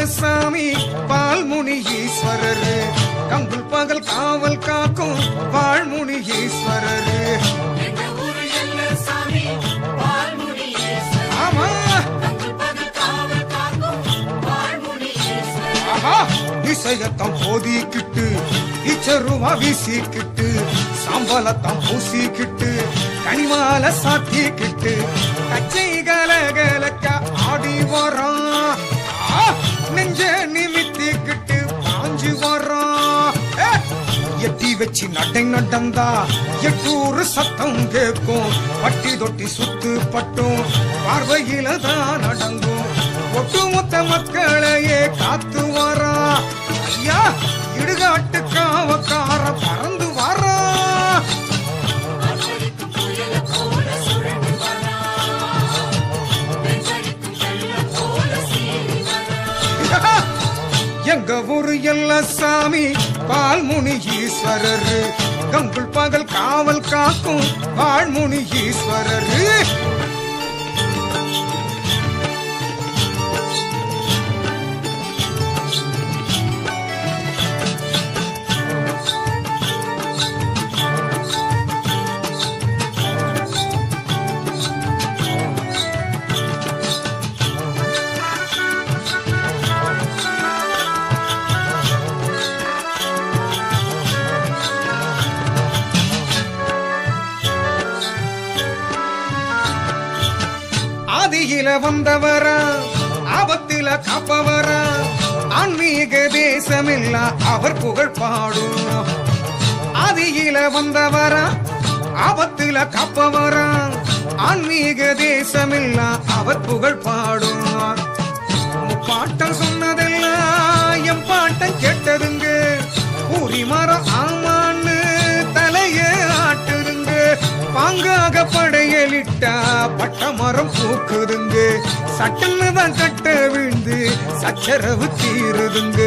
சாமி பால்முனி ஈஸ்வரரு கங்குல் பகல் காவல் காக்கும் வாழ்முனி ஈஸ்வரரு ஆமா இசையத்தான் போதிக்கிட்டு இச்சருவா வீசிக்கிட்டு சாம்பலத்தான் பூசிக்கிட்டு கனிமால சாத்திக்கிட்டு கச்சை கலகலக்க ஆடி வரான் நெஞ்ச நிமித்திக்கிட்டு பாஞ்சு வரான் எட்டி வச்சு நடந்தா எட்டூறு சத்தம் கேட்கும் பட்டி தொட்டி சுத்து பட்டும் பார்வையில தான் நடங்கும் ஒட்டுமொத்த மக்களையே காத்து வரா ஐயா இடுகாட்டு காவக்கார பறந்து வரா எங்க ஊரு எல்லா சாமி பால்முனி ஈஸ்வரரு கங்குல் பகல் காவல் காக்கும் வாழ்முனி ஈஸ்வரரு ஆதியில வந்தவரா ஆபத்தில காப்பவரா ஆன்மீக தேசமில்லா அவர் புகழ் பாடும் ஆதியில வந்தவரா ஆபத்தில காப்பவரா ஆன்மீக தேசமில்லா அவர் புகழ் பாடும் பாட்டம் சொன்னதெல்லாம் என் பாட்டம் கேட்டதுங்க ஊரி மரம் ஆமான்னு தலைய ஆட்டுதுங்க பாங்காக படையலிட்டா பட்ட மரம் பூக்குதுங்க சட்டன்னு தான் கட்ட விழுந்து சச்சரவு தீருதுங்க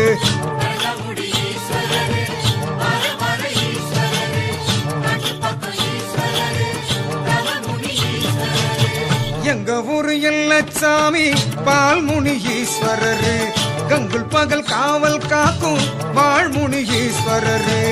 எங்க ஊரு எல்லச்சாமி பால்முனி ஈஸ்வரரு கங்குல் பகல் காவல் காக்கும் வாழ்முனி ஈஸ்வரரு